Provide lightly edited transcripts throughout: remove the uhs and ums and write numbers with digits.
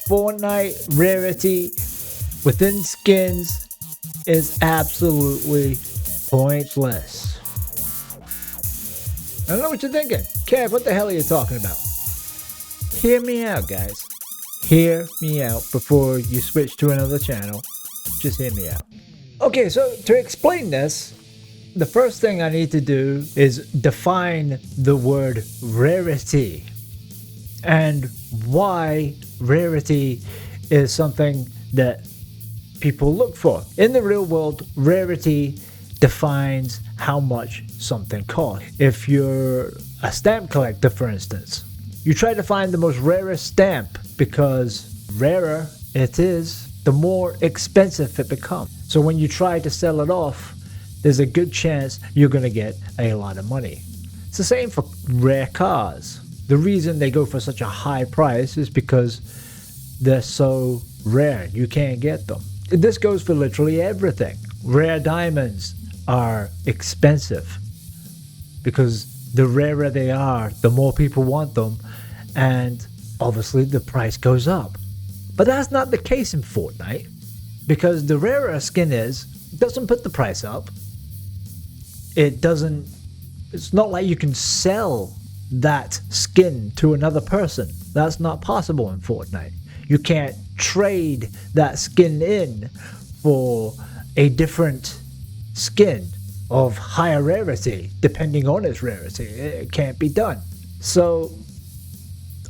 Fortnite rarity within skins is absolutely pointless. I don't know what you're thinking. Kev, what the hell are you talking about? Hear me out, guys. Hear me out before you switch to another channel. Just hear me out. Okay, so to explain this, the first thing I need to do is define the word rarity and why rarity is something that people look for. In the real world, rarity defines how much something costs. If you're a stamp collector, for instance, you try to find the most rarest stamp because rarer it is, the more expensive it becomes. So when you try to sell it off, there's a good chance you're going to get a lot of money. It's the same for rare cars. The reason they go for such a high price is because they're so rare. You can't get them. This goes for literally everything. Rare diamonds are expensive because the rarer they are, the more people want them, and obviously the price goes up. But that's not the case in Fortnite, because the rarer a skin is, it doesn't put the price up. It's not like you can sell that skin to another person. That's not possible in Fortnite. You can't trade that skin in for a different skin of higher rarity depending on its rarity. It can't be done. So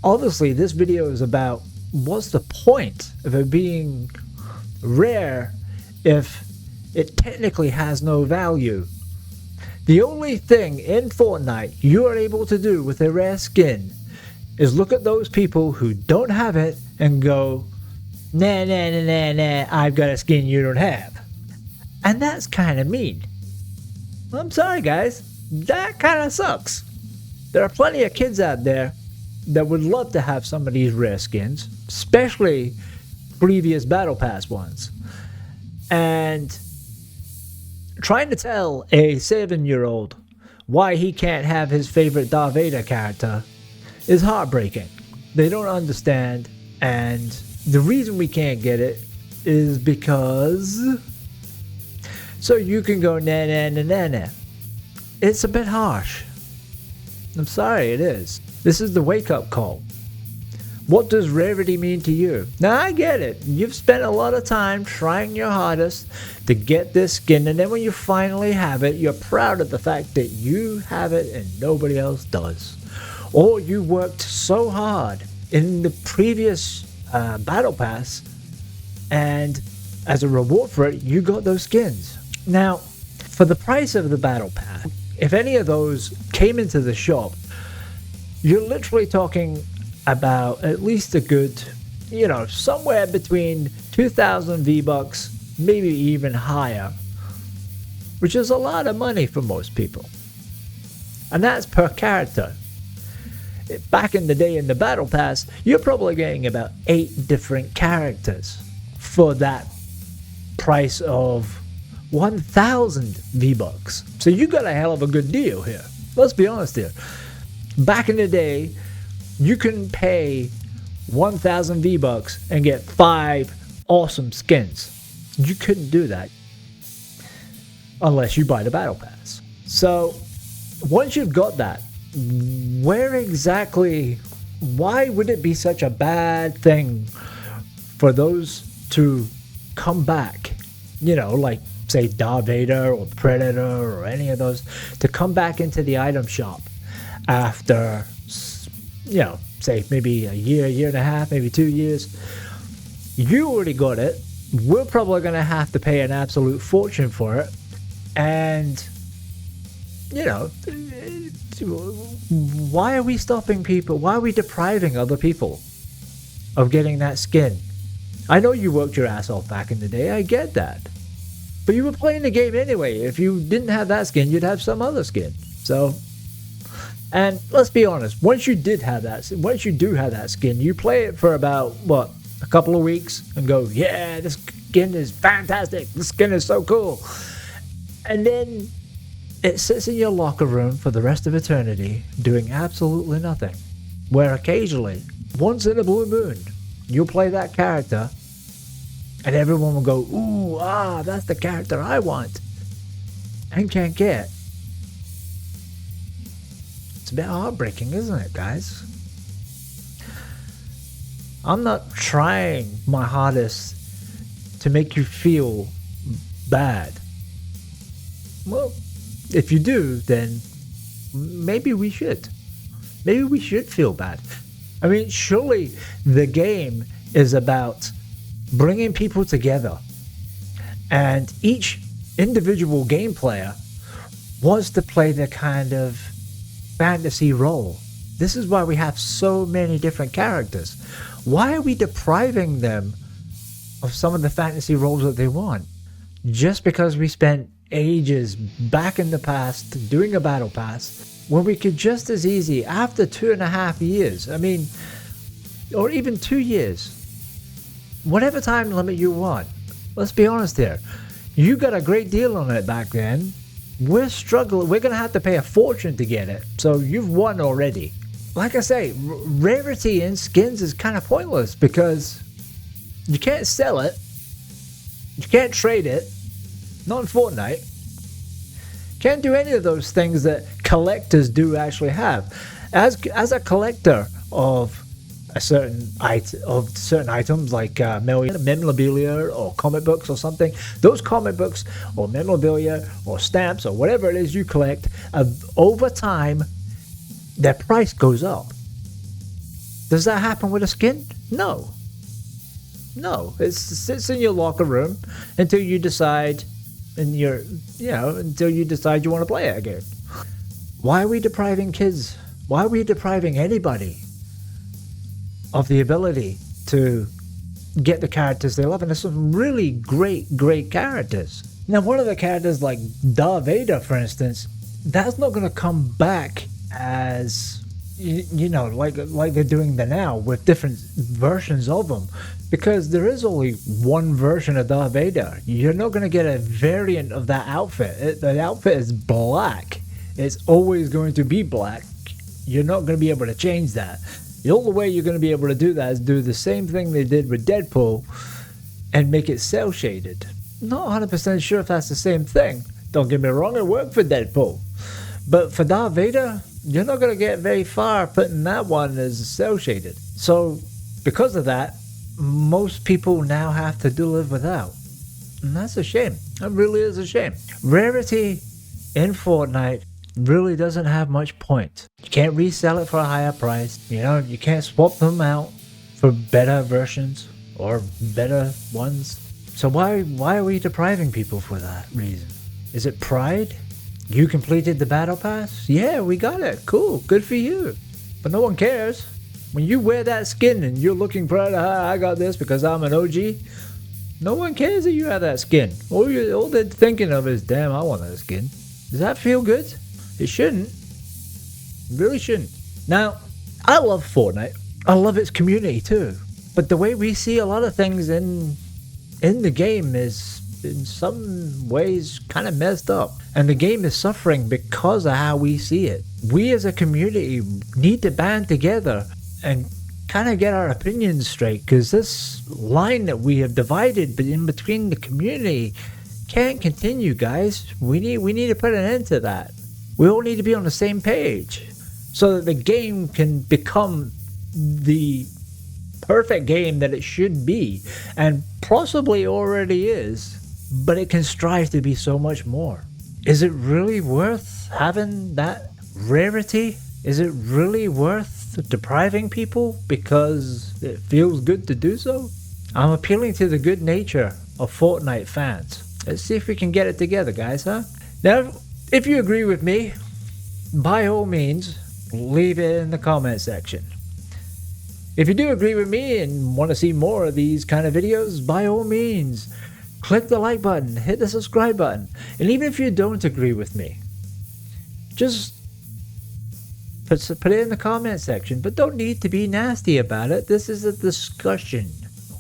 obviously this video is about what's the point of it being rare if it technically has no value. The only thing in Fortnite you are able to do with a rare skin is look at those people who don't have it and go, nah, I've got a skin you don't have. And that's kind of mean. I'm sorry, guys. That kind of sucks. There are plenty of kids out there that would love to have some of these rare skins, especially previous Battle Pass ones. And trying to tell a 7-year-old why he can't have his favorite Darth Vader character is heartbreaking. They don't understand, and the reason we can't get it is because so you can go nah. It's a bit harsh. I'm sorry, it is. This is the wake-up call. What does rarity mean to you? Now, I get it. You've spent a lot of time trying your hardest to get this skin, and then when you finally have it, you're proud of the fact that you have it and nobody else does. Or you worked so hard in the previous Battle Pass, and as a reward for it, you got those skins. Now, for the price of the Battle Pass, if any of those came into the shop, you're literally talking about at least a good, somewhere between 2,000 V-Bucks, maybe even higher, which is a lot of money for most people. And that's per character. Back in the day in the Battle Pass, you're probably getting about 8 different characters for that price of 1,000 V-Bucks. So you got a hell of a good deal here. Let's be honest here. Back in the day, you can pay 1,000 V-Bucks and get 5 awesome skins. You couldn't do that unless you buy the Battle Pass. So once you've got that, why would it be such a bad thing for those to come back? Like say Darth Vader or Predator or any of those, to come back into the item shop after, say maybe a year and a half, maybe 2 years. You already got it. We're probably going to have to pay an absolute fortune for it. And, why are we stopping people? Why are we depriving other people of getting that skin? I know you worked your ass off back in the day. I get that. But you were playing the game anyway. If you didn't have that skin, you'd have some other skin. So, and let's be honest, once you do have that skin, you play it for about, a couple of weeks and go, yeah, this skin is fantastic. This skin is so cool. And then it sits in your locker room for the rest of eternity doing absolutely nothing. Where occasionally, once in a blue moon, you'll play that character, and everyone will go, ooh, that's the character I want, and can't get. It's a bit heartbreaking, isn't it, guys? I'm not trying my hardest to make you feel bad. Well, if you do, then maybe we should. Maybe we should feel bad. I mean, surely the game is about bringing people together, and each individual game player wants to play their kind of fantasy role. This is why we have so many different characters. Why are we depriving them of some of the fantasy roles that they want? Just because we spent ages back in the past doing a battle pass, when we could just as easy, after 2.5 years, I mean, or even 2 years, whatever time limit you want, let's be honest here, you got a great deal on it back then. We're struggling, we're going to have to pay a fortune to get it, so you've won already. Like I say, rarity in skins is kind of pointless because you can't sell it, you can't trade it, not in Fortnite. Can't do any of those things that collectors do actually have. As a collector of certain items like memorabilia or comic books or something, those comic books or memorabilia or stamps or whatever it is you collect, over time their price goes up. Does that happen with a skin? No. It sits in your locker room until you decide until you decide you want to play it again. Why are we depriving kids? Why are we depriving anybody of the ability to get the characters they love? And there's some really great characters. Now, one of the characters like Darth Vader, for instance, that's not going to come back as like they're doing now with different versions of them, because there is only one version of Darth Vader. You're not going to get a variant of that outfit. The outfit is black. It's always going to be black. You're not going to be able to change that. The only way you're going to be able to do that is do the same thing they did with Deadpool and make it cel shaded. Not 100% sure if that's the same thing. Don't get me wrong, it worked for Deadpool. But for Darth Vader, you're not going to get very far putting that one as cel shaded. So because of that, most people now have to live without. And that's a shame. That really is a shame. Rarity in Fortnite really doesn't have much point. You can't resell it for a higher price. You can't swap them out for better versions or better ones. So why are we depriving people for that reason? Is it pride? You completed the battle pass? Yeah, we got it. Cool. Good for you. But no one cares. When you wear that skin and you're looking proud, I got this because I'm an OG, no one cares that you have that skin. All they're thinking of is, damn, I want that skin. Does that feel good? It shouldn't. It really shouldn't. Now, I love Fortnite. I love its community too. But the way we see a lot of things in the game is in some ways kind of messed up. And the game is suffering because of how we see it. We as a community need to band together and kind of get our opinions straight, because this line that we have divided in between the community can't continue, guys. We need to put an end to that. We all need to be on the same page so that the game can become the perfect game that it should be, and possibly already is, but it can strive to be so much more. Is it really worth having that rarity? Is it really worth depriving people because it feels good to do so? I'm appealing to the good nature of Fortnite fans. Let's see if we can get it together, guys, huh? Now, if you agree with me, by all means, leave it in the comment section. If you do agree with me and want to see more of these kind of videos, by all means, click the like button, hit the subscribe button. And even if you don't agree with me, just put it in the comment section, but don't need to be nasty about it. This is a discussion.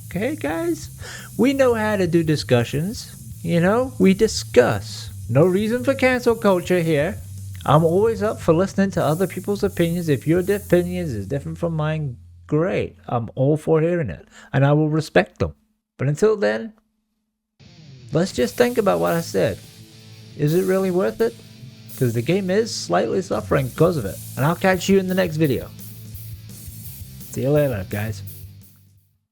Okay, guys? We know how to do discussions. We discuss. No reason for cancel culture here. I'm always up for listening to other people's opinions. If your opinions is different from mine, great. I'm all for hearing it, and I will respect them. But until then, let's just think about what I said. Is it really worth it? Because the game is slightly suffering because of it. And I'll catch you in the next video. See you later, guys.